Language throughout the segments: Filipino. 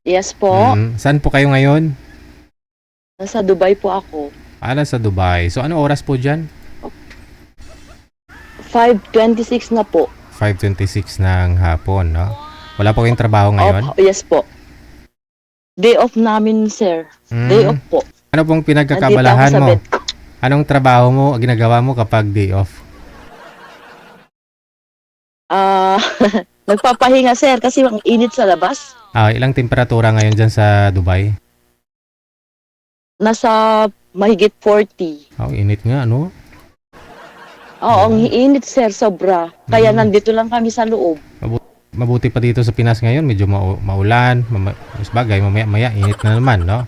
Yes po. Saan po kayo ngayon? Nasa Dubai po ako. Sa Dubai. So, ano oras po dyan? 5:26 na po. 5:26 ng hapon, no? Wala po kayong trabaho ngayon? Yes po. Day off namin, sir. Day off po. Ano pong Nandito ako pinagkakabalahan sa mo? bed ko. Anong trabaho mo, ginagawa mo kapag day off? Ah, nagpapahinga, sir, kasi ang init sa labas. Ilang temperatura ngayon dyan sa Dubai? Nasa mahigit 40. Init nga, no? Oo, ang init, sir, sobra. Kaya nandito lang kami sa loob. Mabuti pa dito sa Pinas ngayon, medyo maulan, mas bagay, mamaya init na naman, no?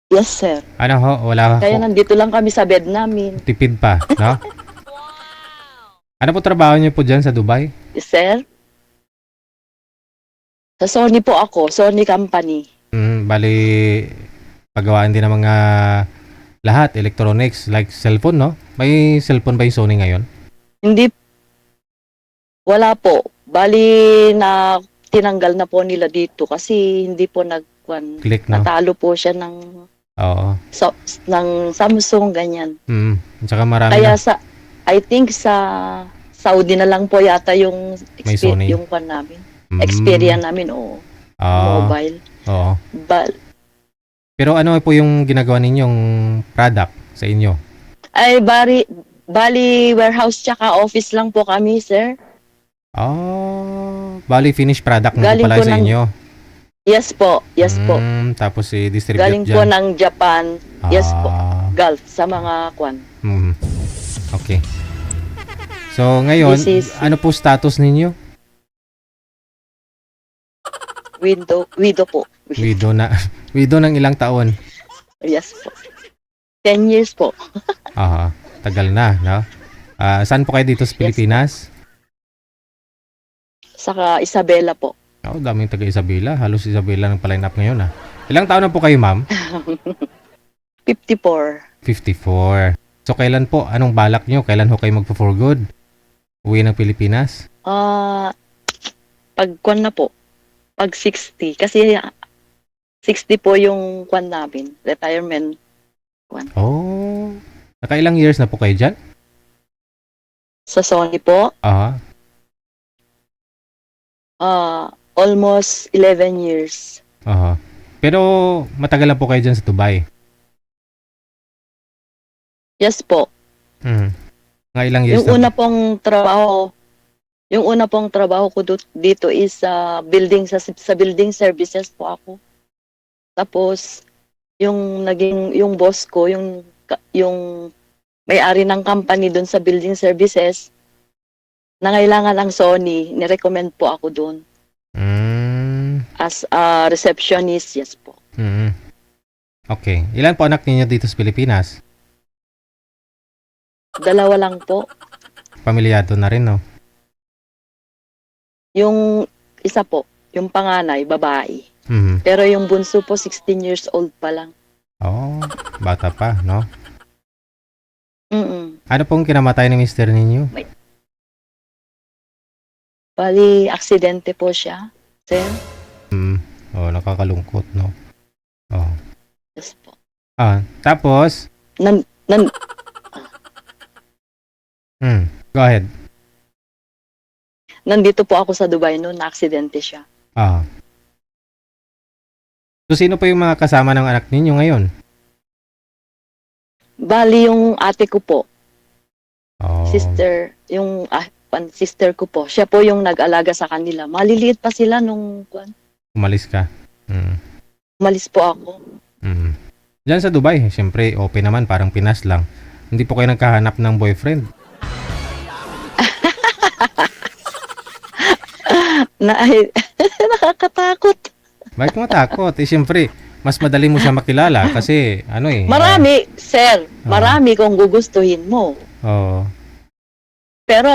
Yes, sir. Ano ho, wala Kaya nandito lang kami sa bed namin. tipid pa, no? Ano po trabaho niyo po dyan sa Dubai? Yes, sir. Sa Sony po ako, Sony Company. Bali, paggawaan din ng mga lahat, electronics, like cellphone, no? May cellphone ba yung Sony ngayon? Hindi, wala po. Bali na tinanggal na po nila dito kasi hindi po Click, no? natalo po siya ng Oo. ng Samsung ganyan. Tsaka marami Kaya na. I think sa Saudi na lang po yata yung May Sony. yung kwan namin. Xperia namin o mobile. Oo. Pero ano po yung ginagawa ninyong product sa inyo? ay bali warehouse tsaka office lang po kami, sir. Bali finished product na po Galing pala po sa inyo. Yes po. Tapos i-distribute Galing dyan. po ng Japan. Yes po. Gulf sa mga kwan. Okay. So ngayon, ano po status ninyo? Widow po. Widow na. Widow ng ilang taon? Yes po. 10 years po. Tagal na, no? Saan po kayo dito sa Pilipinas? Saka Isabela po. Daming taga Isabela. Halos Isabela ng paline up ngayon, Ilang taon na po kayo, ma'am? 54. 54. So, kailan po? Anong balak nyo? Kailan ho kayo magpo-for good? Uwi ng Pilipinas? Pag kwan na po. Pag 60. Kasi 60 po yung kwan namin. Retirement kwan. Nakailang years na po kayo dyan? Sa Sony po, almost 11 years. Pero matagal na po kayo dyan sa Dubai? Yes po. Mga ilang years Yung una pong trabaho ko dito is sa building services po ako. Tapos yung boss ko, yung may-ari ng company doon sa building services, nangailangan ng Sony, ni-recommend po ako doon. As a receptionist, yes po. Okay. Ilan po anak ninyo dito sa Pilipinas? 2 lang po. Pamilyado na rin, no? Yung isa po, yung panganay, babae. Pero yung bunso po, 16 years old pa lang. Bata pa, no? Mm-mm. Ano pong kinamatay ni mister ninyo? Bali, aksidente po siya, sir. Nakakalungkot, no? Yes po. Tapos? Go ahead. Nandito po ako sa Dubai noon, na-aksidente siya. So, sino pa yung mga kasama ng anak ninyo ngayon? Bali, yung ate ko po. Sister. Sister ko po. Siya po yung nag-alaga sa kanila. Maliliit pa sila nung Umalis ka? umalis po ako. Diyan sa Dubai, siyempre, open naman, parang Pinas lang. Hindi po kayo nagkahanap ng boyfriend? Nakakatakot. Bakit matakot? Siyempre, mas madali mo siya makilala kasi, Marami, sir. Marami kung gugustuhin mo. Pero,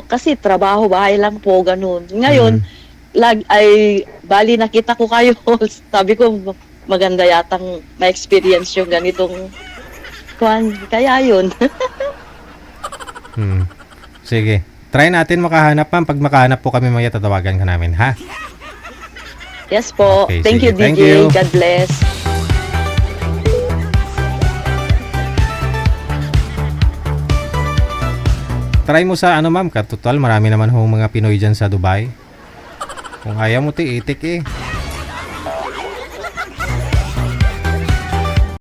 kasi trabaho, bahay lang po, ganun. Ngayon, bali nakita ko kayo. Sabi ko, maganda yatang ma-experience yung ganitong kwan. Kaya yun. Sige. Try natin makahanap, ma'am. Pag makahanap po kami, maya tatawagan ka namin, ha? Yes po. Okay, Thank you, sige. Thank DJ. you. God bless. Try mo sa ano ma'am, katutal marami naman hong mga Pinoy dyan sa Dubai. Kung ayaw mo ti itik eh.